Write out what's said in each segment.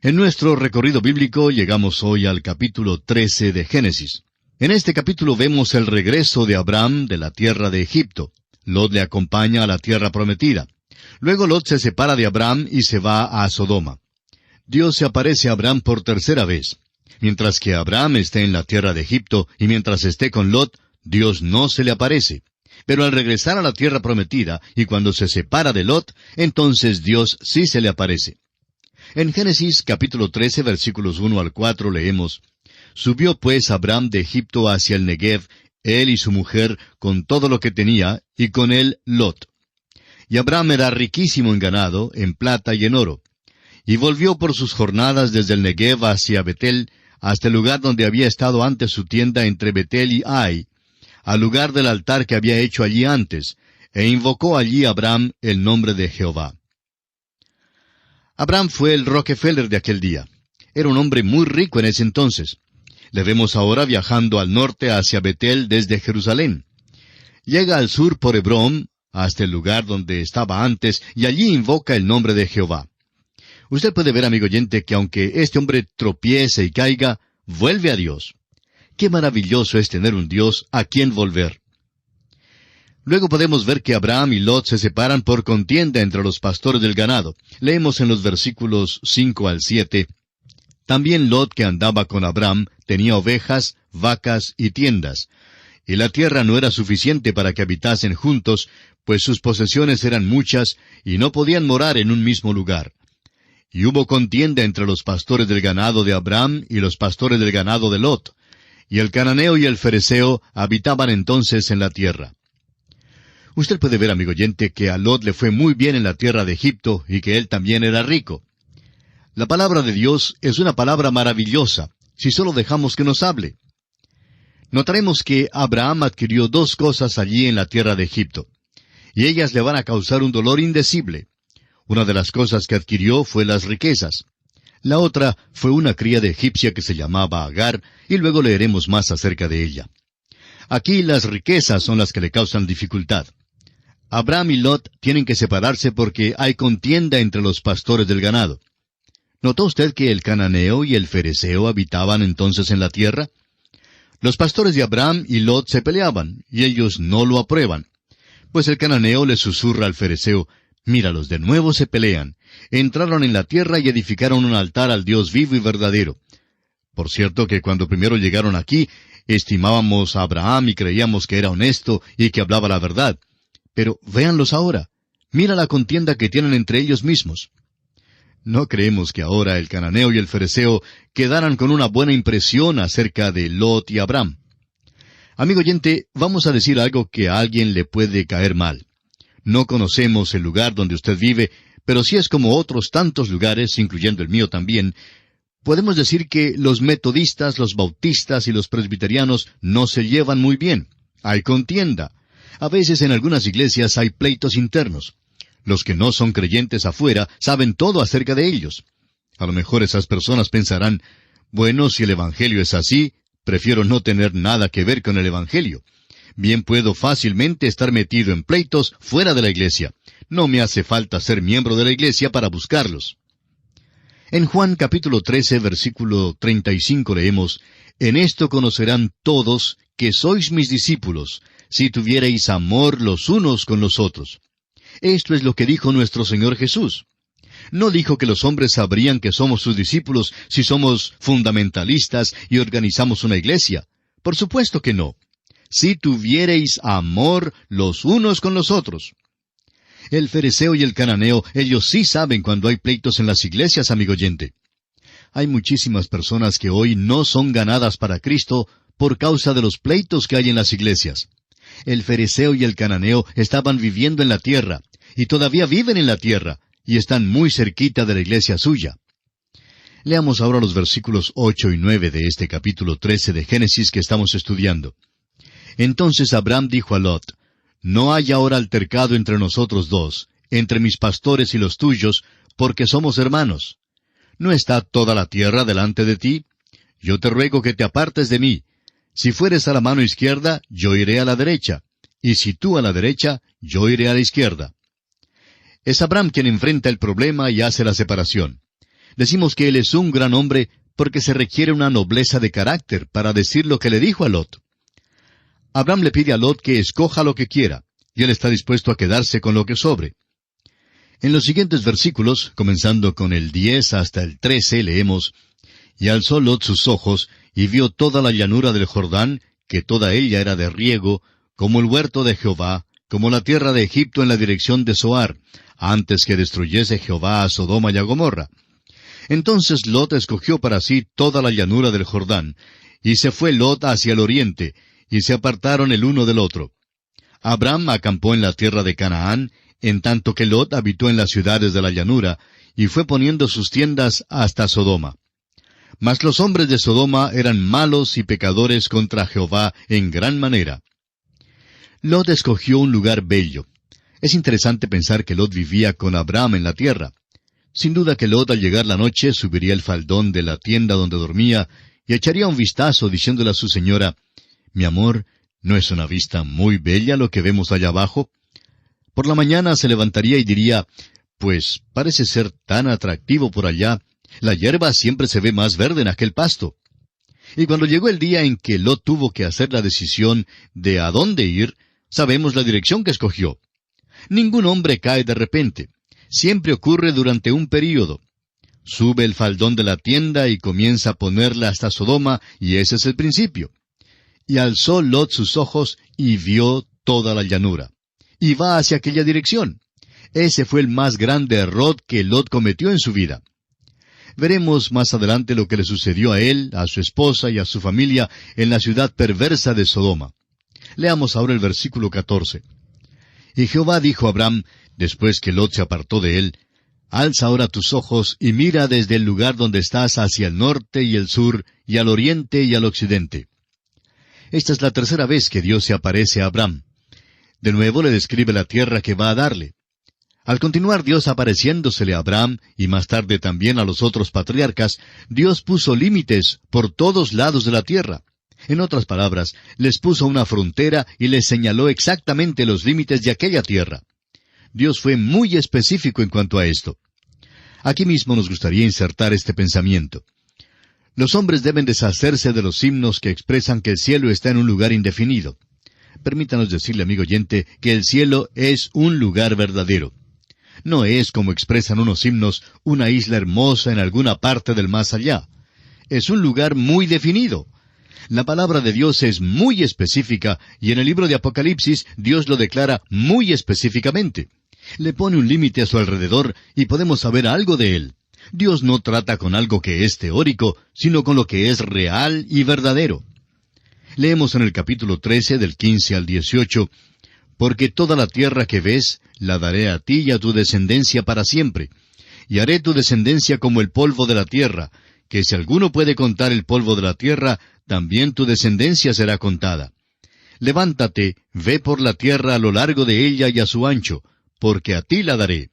En nuestro recorrido bíblico llegamos hoy al capítulo 13 de Génesis. En este capítulo vemos el regreso de Abraham de la tierra de Egipto. Lot le acompaña a la tierra prometida. Luego Lot se separa de Abraham y se va a Sodoma. Dios se aparece a Abraham por tercera vez. Mientras que Abraham esté en la tierra de Egipto y mientras esté con Lot, Dios no se le aparece. Pero al regresar a la tierra prometida y cuando se separa de Lot, entonces Dios sí se le aparece. En Génesis capítulo 13 versículos 1 al 4 leemos: Subió pues Abraham de Egipto hacia el Negev, él y su mujer, con todo lo que tenía, y con él Lot. Y Abraham era riquísimo en ganado, en plata y en oro. Y volvió por sus jornadas desde el Negev hacia Betel, hasta el lugar donde había estado antes su tienda entre Betel y Ai, al lugar del altar que había hecho allí antes, e invocó allí Abraham el nombre de Jehová. Abraham fue el Rockefeller de aquel día. Era un hombre muy rico en ese entonces. Le vemos ahora viajando al norte hacia Betel desde Jerusalén. Llega al sur por Hebrón, hasta el lugar donde estaba antes, y allí invoca el nombre de Jehová. Usted puede ver, amigo oyente, que aunque este hombre tropiece y caiga, vuelve a Dios. Qué maravilloso es tener un Dios a quien volver. Luego podemos ver que Abraham y Lot se separan por contienda entre los pastores del ganado. Leemos en los versículos 5 al 7. También Lot, que andaba con Abraham, tenía ovejas, vacas y tiendas. Y la tierra no era suficiente para que habitasen juntos, pues sus posesiones eran muchas, y no podían morar en un mismo lugar. Y hubo contienda entre los pastores del ganado de Abraham y los pastores del ganado de Lot. Y el cananeo y el fereceo habitaban entonces en la tierra. Usted puede ver, amigo oyente, que a Lot le fue muy bien en la tierra de Egipto y que él también era rico. La palabra de Dios es una palabra maravillosa, si solo dejamos que nos hable. Notaremos que Abraham adquirió dos cosas allí en la tierra de Egipto, y ellas le van a causar un dolor indecible. Una de las cosas que adquirió fue las riquezas. La otra fue una cría de egipcia que se llamaba Agar, y luego leeremos más acerca de ella. Aquí las riquezas son las que le causan dificultad. Abraham y Lot tienen que separarse porque hay contienda entre los pastores del ganado. ¿Notó usted que el cananeo y el fereceo habitaban entonces en la tierra? Los pastores de Abraham y Lot se peleaban, y ellos no lo aprueban. Pues el cananeo le susurra al fereceo: míralos, de nuevo se pelean. Entraron en la tierra y edificaron un altar al Dios vivo y verdadero. Por cierto que cuando primero llegaron aquí, estimábamos a Abraham y creíamos que era honesto y que hablaba la verdad. Pero véanlos ahora. Mira la contienda que tienen entre ellos mismos. No creemos que ahora el cananeo y el fereceo quedaran con una buena impresión acerca de Lot y Abraham. Amigo oyente, vamos a decir algo que a alguien le puede caer mal. No conocemos el lugar donde usted vive, pero si es como otros tantos lugares, incluyendo el mío también, podemos decir que los metodistas, los bautistas y los presbiterianos no se llevan muy bien. Hay contienda. A veces en algunas iglesias hay pleitos internos. Los que no son creyentes afuera saben todo acerca de ellos. A lo mejor esas personas pensarán: bueno, si el Evangelio es así, prefiero no tener nada que ver con el Evangelio. Bien puedo fácilmente estar metido en pleitos fuera de la iglesia. No me hace falta ser miembro de la iglesia para buscarlos. En Juan capítulo 13, versículo 35 leemos: En esto conocerán todos que sois mis discípulos, si tuviereis amor los unos con los otros. Esto es lo que dijo nuestro Señor Jesús. No dijo que los hombres sabrían que somos sus discípulos si somos fundamentalistas y organizamos una iglesia. Por supuesto que no. Si tuviereis amor los unos con los otros. El fereceo y el cananeo, ellos sí saben cuando hay pleitos en las iglesias, amigo oyente. Hay muchísimas personas que hoy no son ganadas para Cristo por causa de los pleitos que hay en las iglesias. El fereceo y el cananeo estaban viviendo en la tierra, y todavía viven en la tierra, y están muy cerquita de la iglesia suya. Leamos ahora los versículos 8 y 9 de este capítulo 13 de Génesis que estamos estudiando. Entonces Abraham dijo a Lot: No hay ahora altercado entre nosotros dos, entre mis pastores y los tuyos, porque somos hermanos. ¿No está toda la tierra delante de ti? Yo te ruego que te apartes de mí. Si fueres a la mano izquierda, yo iré a la derecha, y si tú a la derecha, yo iré a la izquierda. Es Abraham quien enfrenta el problema y hace la separación. Decimos que él es un gran hombre porque se requiere una nobleza de carácter para decir lo que le dijo a Lot. Abraham le pide a Lot que escoja lo que quiera, y él está dispuesto a quedarse con lo que sobre. En los siguientes versículos, comenzando con el 10 hasta el 13, leemos: Y alzó Lot sus ojos, y vio toda la llanura del Jordán, que toda ella era de riego, como el huerto de Jehová, como la tierra de Egipto en la dirección de Zoar, antes que destruyese Jehová a Sodoma y a Gomorra. Entonces Lot escogió para sí toda la llanura del Jordán, y se fue Lot hacia el oriente, y se apartaron el uno del otro. Abraham acampó en la tierra de Canaán, en tanto que Lot habitó en las ciudades de la llanura, y fue poniendo sus tiendas hasta Sodoma. Mas los hombres de Sodoma eran malos y pecadores contra Jehová en gran manera. Lot escogió un lugar bello. Es interesante pensar que Lot vivía con Abraham en la tierra. Sin duda que Lot al llegar la noche subiría el faldón de la tienda donde dormía y echaría un vistazo diciéndole a su señora: «Mi amor, ¿no es una vista muy bella lo que vemos allá abajo?». Por la mañana se levantaría y diría: «Pues parece ser tan atractivo por allá. La hierba siempre se ve más verde en aquel pasto». Y cuando llegó el día en que Lot tuvo que hacer la decisión de a dónde ir, sabemos la dirección que escogió. Ningún hombre cae de repente. Siempre ocurre durante un período. Sube el faldón de la tienda y comienza a ponerla hasta Sodoma, y ese es el principio. Y alzó Lot sus ojos y vio toda la llanura. Y va hacia aquella dirección. Ese fue el más grande error que Lot cometió en su vida. Veremos más adelante lo que le sucedió a él, a su esposa y a su familia en la ciudad perversa de Sodoma. Leamos ahora el versículo 14. Y Jehová dijo a Abraham, después que Lot se apartó de él: «Alza ahora tus ojos y mira desde el lugar donde estás hacia el norte y el sur, y al oriente y al occidente». Esta es la tercera vez que Dios se aparece a Abraham. De nuevo le describe la tierra que va a darle. Al continuar Dios apareciéndosele a Abraham, y más tarde también a los otros patriarcas, Dios puso límites por todos lados de la tierra. En otras palabras, les puso una frontera y les señaló exactamente los límites de aquella tierra. Dios fue muy específico en cuanto a esto. Aquí mismo nos gustaría insertar este pensamiento. Los hombres deben deshacerse de los himnos que expresan que el cielo está en un lugar indefinido. Permítanos decirle, amigo oyente, que el cielo es un lugar verdadero. No es, como expresan unos himnos, una isla hermosa en alguna parte del más allá. Es un lugar muy definido. La palabra de Dios es muy específica, y en el libro de Apocalipsis Dios lo declara muy específicamente. Le pone un límite a su alrededor y podemos saber algo de él. Dios no trata con algo que es teórico, sino con lo que es real y verdadero. Leemos en el capítulo 13, del 15 al 18, «Porque toda la tierra que ves, la daré a ti y a tu descendencia para siempre. Y haré tu descendencia como el polvo de la tierra, que si alguno puede contar el polvo de la tierra, también tu descendencia será contada. Levántate, ve por la tierra a lo largo de ella y a su ancho, porque a ti la daré».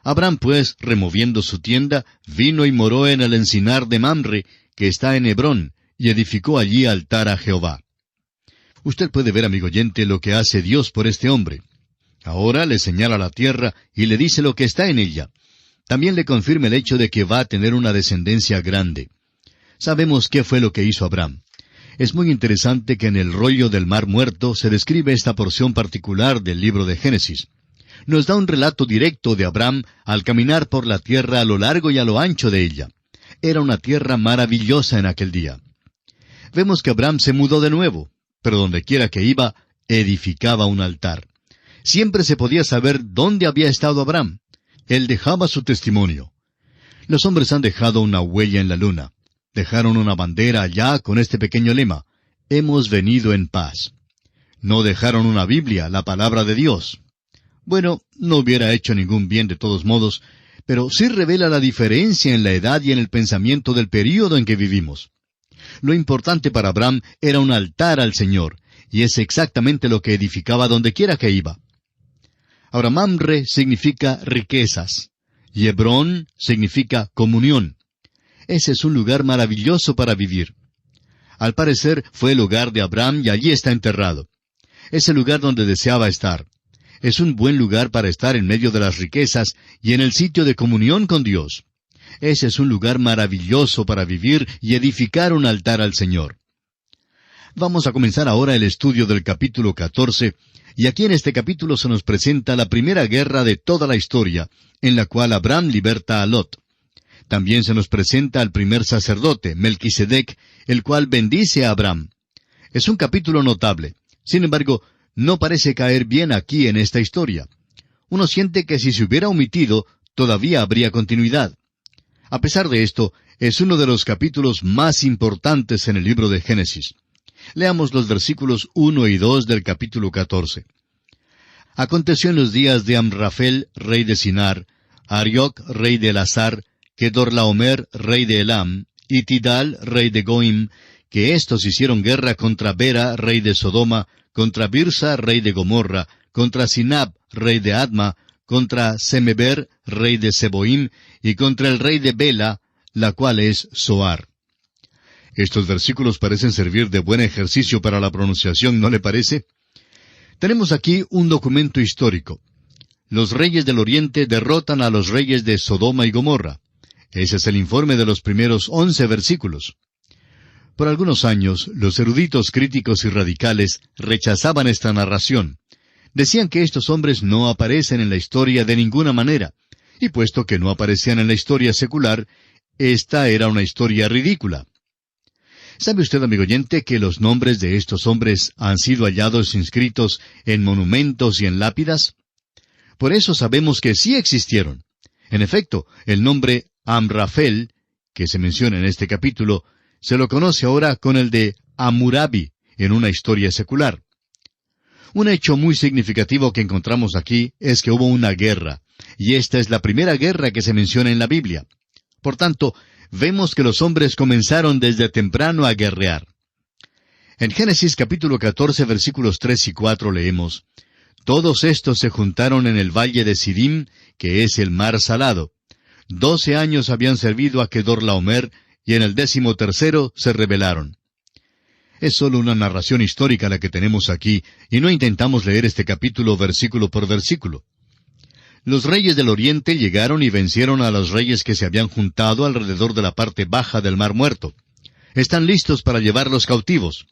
Abraham, pues, removiendo su tienda, vino y moró en el encinar de Mamre, que está en Hebrón, y edificó allí altar a Jehová. Usted puede ver, amigo oyente, lo que hace Dios por este hombre. Ahora le señala la tierra y le dice lo que está en ella. También le confirma el hecho de que va a tener una descendencia grande. Sabemos qué fue lo que hizo Abraham. Es muy interesante que en el rollo del Mar Muerto se describe esta porción particular del libro de Génesis. Nos da un relato directo de Abraham al caminar por la tierra a lo largo y a lo ancho de ella. Era una tierra maravillosa en aquel día. Vemos que Abraham se mudó de nuevo, pero donde quiera que iba, edificaba un altar. Siempre se podía saber dónde había estado Abraham. Él dejaba su testimonio. Los hombres han dejado una huella en la luna. Dejaron una bandera allá con este pequeño lema: «Hemos venido en paz». No dejaron una Biblia, la palabra de Dios. Bueno, no hubiera hecho ningún bien de todos modos, pero sí revela la diferencia en la edad y en el pensamiento del período en que vivimos. Lo importante para Abraham era un altar al Señor, y es exactamente lo que edificaba donde quiera que iba. Ahora, Mamre significa riquezas, y Hebrón significa comunión. Ese es un lugar maravilloso para vivir. Al parecer fue el hogar de Abraham y allí está enterrado. Es el lugar donde deseaba estar. Es un buen lugar para estar en medio de las riquezas y en el sitio de comunión con Dios. Ese es un lugar maravilloso para vivir y edificar un altar al Señor. Vamos a comenzar ahora el estudio del capítulo 14, y aquí en este capítulo se nos presenta la primera guerra de toda la historia, en la cual Abraham liberta a Lot. También se nos presenta al primer sacerdote, Melquisedec, el cual bendice a Abraham. Es un capítulo notable. Sin embargo, no parece caer bien aquí en esta historia. Uno siente que si se hubiera omitido, todavía habría continuidad. A pesar de esto, es uno de los capítulos más importantes en el libro de Génesis. Leamos los versículos 1 y 2 del capítulo 14. Aconteció en los días de Amrafel, rey de Sinar, Arioc, rey de Elazar, Kedorlaomer, rey de Elam, y Tidal, rey de Goim, que éstos hicieron guerra contra Bera, rey de Sodoma, contra Birsa, rey de Gomorra, contra Sinab, rey de Adma, contra Semeber, rey de Seboim, y contra el rey de Bela, la cual es Zoar. Estos versículos parecen servir de buen ejercicio para la pronunciación, ¿no le parece? Tenemos aquí un documento histórico. Los reyes del Oriente derrotan a los reyes de Sodoma y Gomorra. Ese es el informe de los primeros 11 versículos. Por algunos años, los eruditos críticos y radicales rechazaban esta narración. Decían que estos hombres no aparecen en la historia de ninguna manera, y puesto que no aparecían en la historia secular, esta era una historia ridícula. ¿Sabe usted, amigo oyente, que los nombres de estos hombres han sido hallados inscritos en monumentos y en lápidas? Por eso sabemos que sí existieron. En efecto, el nombre Amrafel, que se menciona en este capítulo, se lo conoce ahora con el de Hammurabi, en una historia secular. Un hecho muy significativo que encontramos aquí es que hubo una guerra, y esta es la primera guerra que se menciona en la Biblia. Por tanto, vemos que los hombres comenzaron desde temprano a guerrear. En Génesis capítulo 14, versículos 3 y 4 leemos: Todos estos se juntaron en el valle de Sidim, que es el mar salado. 12 años habían servido a Kedorlaomer, y en el 13º se rebelaron. Es solo una narración histórica la que tenemos aquí, y no intentamos leer este capítulo versículo por versículo. Los reyes del Oriente llegaron y vencieron a los reyes que se habían juntado alrededor de la parte baja del Mar Muerto. Están listos para llevarlos cautivos.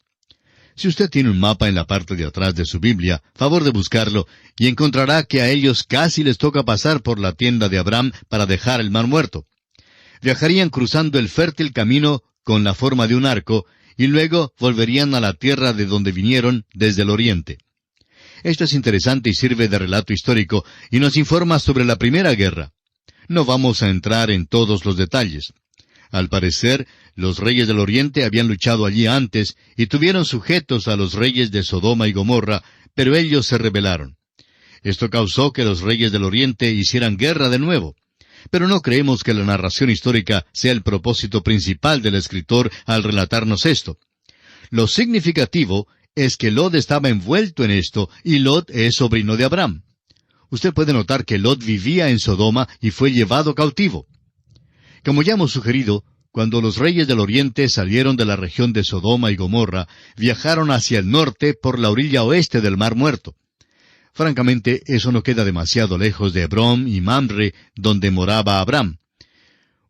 Si usted tiene un mapa en la parte de atrás de su Biblia, favor de buscarlo, y encontrará que a ellos casi les toca pasar por la tienda de Abraham para dejar el Mar Muerto. Viajarían cruzando el fértil camino con la forma de un arco, y luego volverían a la tierra de donde vinieron desde el oriente. Esto es interesante y sirve de relato histórico, y nos informa sobre la primera guerra. No vamos a entrar en todos los detalles. Al parecer, los reyes del Oriente habían luchado allí antes, y tuvieron sujetos a los reyes de Sodoma y Gomorra, pero ellos se rebelaron. Esto causó que los reyes del Oriente hicieran guerra de nuevo. Pero no creemos que la narración histórica sea el propósito principal del escritor al relatarnos esto. Lo significativo es que Lot estaba envuelto en esto, y Lot es sobrino de Abraham. Usted puede notar que Lot vivía en Sodoma y fue llevado cautivo. Como ya hemos sugerido, cuando los reyes del Oriente salieron de la región de Sodoma y Gomorra, viajaron hacia el norte por la orilla oeste del Mar Muerto. Francamente, eso no queda demasiado lejos de Hebrón y Mamre, donde moraba Abraham.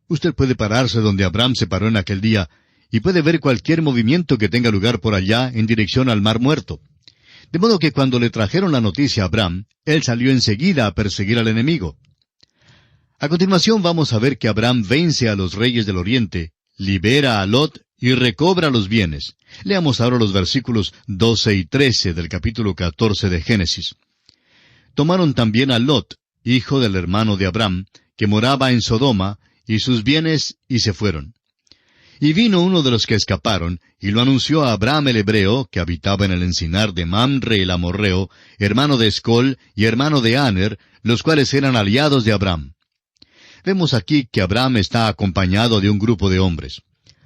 Usted puede pararse donde Abraham se paró en aquel día, y puede ver cualquier movimiento que tenga lugar por allá en dirección al Mar Muerto. De modo que cuando le trajeron la noticia a Abraham, él salió enseguida a perseguir al enemigo. A continuación vamos a ver que Abraham vence a los reyes del Oriente, libera a Lot y recobra los bienes. Leamos ahora los versículos 12 y 13 del capítulo 14 de Génesis. Tomaron también a Lot, hijo del hermano de Abraham, que moraba en Sodoma, y sus bienes, y se fueron. Y vino uno de los que escaparon, y lo anunció a Abraham el hebreo, que habitaba en el encinar de Mamre el amorreo, hermano de Escol y hermano de Aner, los cuales eran aliados de Abraham. Vemos aquí que Abraham está acompañado de un grupo de hombres.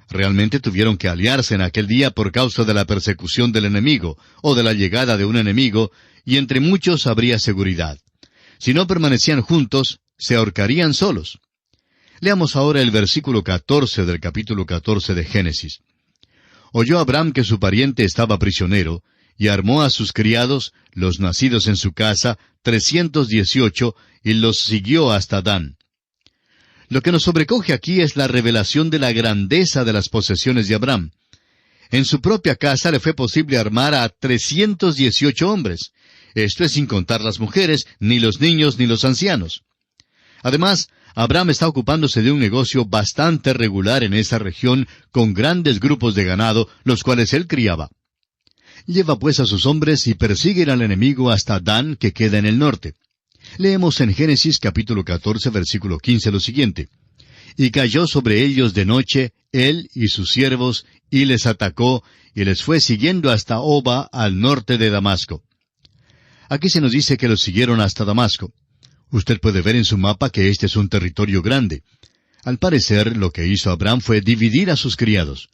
Realmente tuvieron que aliarse en aquel día por causa de la persecución del enemigo, o de la llegada de un enemigo, y entre muchos habría seguridad. Si no permanecían juntos, se ahorcarían solos. Leamos ahora el versículo 14 del capítulo 14 de Génesis. Oyó Abraham que su pariente estaba prisionero, y armó a sus criados, los nacidos en su casa, 318, y los siguió hasta Dan. Lo que nos sobrecoge aquí es la revelación de la grandeza de las posesiones de Abraham. En su propia casa le fue posible armar a 318 hombres. Esto es sin contar las mujeres, ni los niños, ni los ancianos. Además, Abraham está ocupándose de un negocio bastante regular en esa región, con grandes grupos de ganado, los cuales él criaba. Lleva pues a sus hombres y persiguen al enemigo hasta Dan, que queda en el norte. Leemos en Génesis capítulo 14, versículo 15 lo siguiente. Y cayó sobre ellos de noche, él y sus siervos, y les atacó, y les fue siguiendo hasta Oba, al norte de Damasco. Aquí se nos dice que los siguieron hasta Damasco. Usted puede ver en su mapa que este es un territorio grande. Al parecer, lo que hizo Abraham fue dividir a sus criados.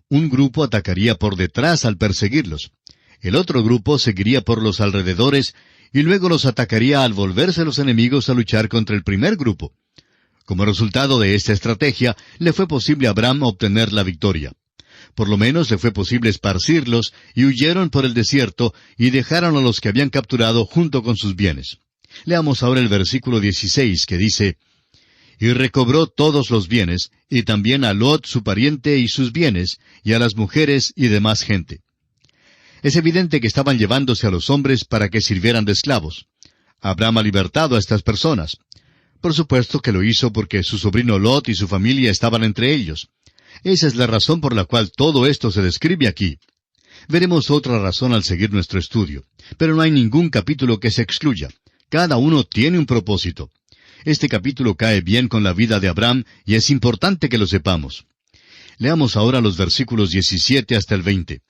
Un grupo atacaría por detrás al perseguirlos. El otro grupo seguiría por los alrededores, y luego los atacaría al volverse los enemigos a luchar contra el primer grupo. Como resultado de esta estrategia, le fue posible a Abraham obtener la victoria. Por lo menos le fue posible esparcirlos, y huyeron por el desierto, y dejaron a los que habían capturado junto con sus bienes. Leamos ahora el versículo 16, que dice, Y recobró todos los bienes, y también a Lot su pariente y sus bienes, y a las mujeres y demás gente. Es evidente que estaban llevándose a los hombres para que sirvieran de esclavos. Abraham ha libertado a estas personas. Por supuesto que lo hizo porque su sobrino Lot y su familia estaban entre ellos. Esa es la razón por la cual todo esto se describe aquí. Veremos otra razón al seguir nuestro estudio, pero no hay ningún capítulo que se excluya. Cada uno tiene un propósito. Este capítulo cae bien con la vida de Abraham y es importante que lo sepamos. Leamos ahora los versículos 17 hasta el 20.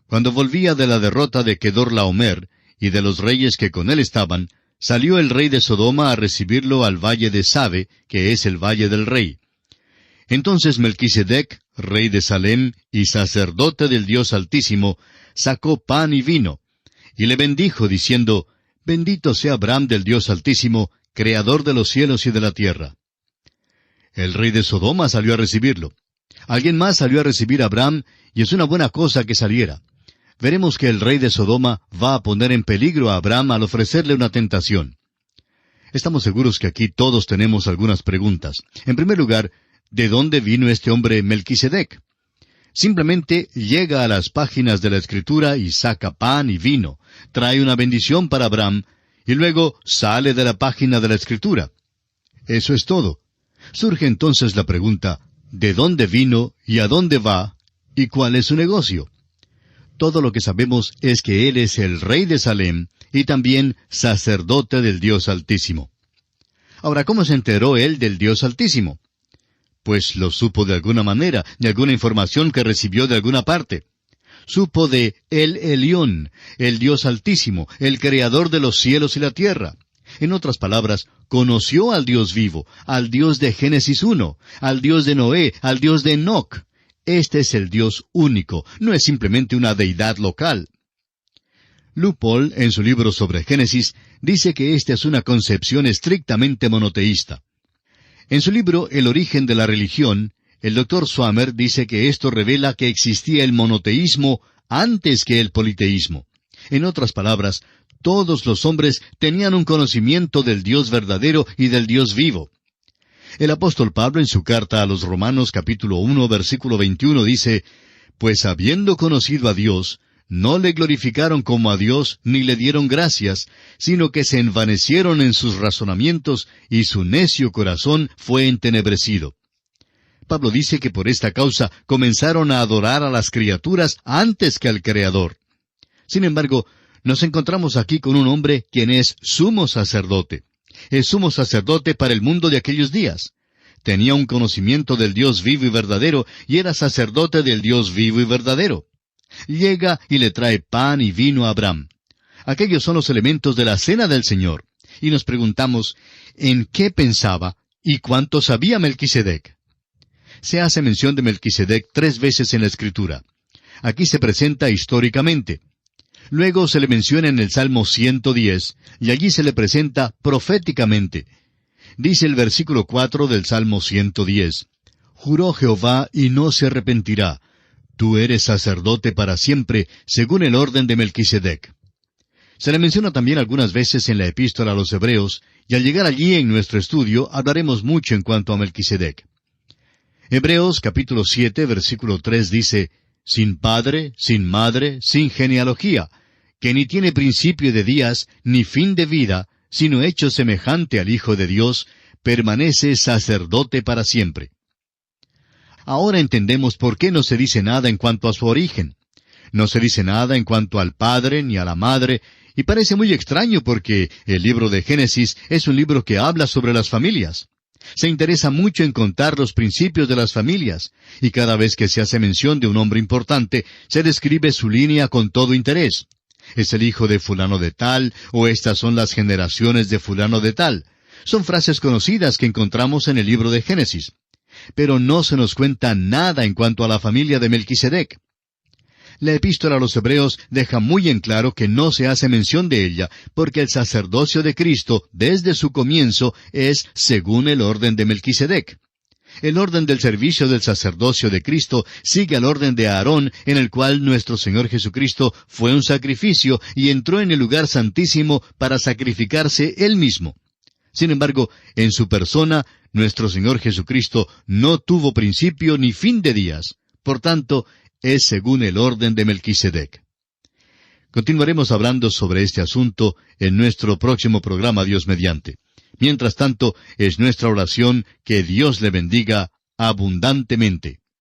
Cuando volvía de la derrota de Kedorlaomer y de los reyes que con él estaban, salió el rey de Sodoma a recibirlo al valle de Sabe, que es el valle del rey. Entonces Melquisedec, rey de Salem y sacerdote del Dios Altísimo, sacó pan y vino, y le bendijo, diciendo, Bendito sea Abraham del Dios Altísimo, creador de los cielos y de la tierra. El rey de Sodoma salió a recibirlo. Alguien más salió a recibir a Abraham, y es una buena cosa que saliera. Veremos que el rey de Sodoma va a poner en peligro a Abraham al ofrecerle una tentación. Estamos seguros que aquí todos tenemos algunas preguntas. En primer lugar, ¿de dónde vino este hombre Melquisedec? Simplemente llega a las páginas de la Escritura y saca pan y vino, trae una bendición para Abraham, y luego sale de la página de la Escritura. Eso es todo. Surge entonces la pregunta, ¿de dónde vino y a dónde va y cuál es su negocio? Todo lo que sabemos es que él es el rey de Salem y también sacerdote del Dios Altísimo. Ahora, ¿cómo se enteró él del Dios Altísimo? Pues lo supo de alguna manera, de alguna información que recibió de alguna parte. Supo de El Elión, el Dios Altísimo, el Creador de los cielos y la tierra. En otras palabras, conoció al Dios vivo, al Dios de Génesis 1, al Dios de Noé, al Dios de Enoc. Este es el Dios único, no es simplemente una deidad local. Lupol, en su libro sobre Génesis, dice que esta es una concepción estrictamente monoteísta. En su libro El origen de la religión, el Dr. Swamer dice que esto revela que existía el monoteísmo antes que el politeísmo. En otras palabras, todos los hombres tenían un conocimiento del Dios verdadero y del Dios vivo. El apóstol Pablo en su carta a los Romanos capítulo 1 versículo 21 dice, Pues habiendo conocido a Dios, no le glorificaron como a Dios ni le dieron gracias, sino que se envanecieron en sus razonamientos y su necio corazón fue entenebrecido. Pablo dice que por esta causa comenzaron a adorar a las criaturas antes que al Creador. Sin embargo, nos encontramos aquí con un hombre quien es sumo sacerdote. Es sumo sacerdote para el mundo de aquellos días. Tenía un conocimiento del Dios vivo y verdadero, y era sacerdote del Dios vivo y verdadero. Llega y le trae pan y vino a Abraham. Aquellos son los elementos de la cena del Señor. Y nos preguntamos, ¿en qué pensaba y cuánto sabía Melquisedec? Se hace mención de Melquisedec 3 veces en la Escritura. Aquí se presenta históricamente. Luego se le menciona en el Salmo 110, y allí se le presenta proféticamente. Dice el versículo 4 del Salmo 110, Juró Jehová y no se arrepentirá. Tú eres sacerdote para siempre, según el orden de Melquisedec. Se le menciona también algunas veces en la epístola a los Hebreos, Y al llegar allí en nuestro estudio hablaremos mucho en cuanto a Melquisedec. Hebreos capítulo 7, versículo 3 dice, sin padre, sin madre, sin genealogía, que ni tiene principio de días, ni fin de vida, sino hecho semejante al Hijo de Dios, permanece sacerdote para siempre. Ahora entendemos por qué no se dice nada en cuanto a su origen. No se dice nada en cuanto al padre ni a la madre, y parece muy extraño porque el libro de Génesis es un libro que habla sobre las familias. Se interesa mucho en contar los principios de las familias, y cada vez que se hace mención de un hombre importante, se describe su línea con todo interés. Es el hijo de fulano de tal, o estas son las generaciones de fulano de tal. Son frases conocidas que encontramos en el libro de Génesis. Pero no se nos cuenta nada en cuanto a la familia de Melquisedec. La epístola a los Hebreos deja muy en claro que no se hace mención de ella, porque el sacerdocio de Cristo, desde su comienzo, es según el orden de Melquisedec. El orden del servicio del sacerdocio de Cristo sigue al orden de Aarón, en el cual nuestro Señor Jesucristo fue un sacrificio y entró en el lugar santísimo para sacrificarse Él mismo. Sin embargo, en su persona, nuestro Señor Jesucristo no tuvo principio ni fin de días. Por tanto, es según el orden de Melquisedec. Continuaremos hablando sobre este asunto en nuestro próximo programa, Dios mediante. Mientras tanto, es nuestra oración que Dios le bendiga abundantemente.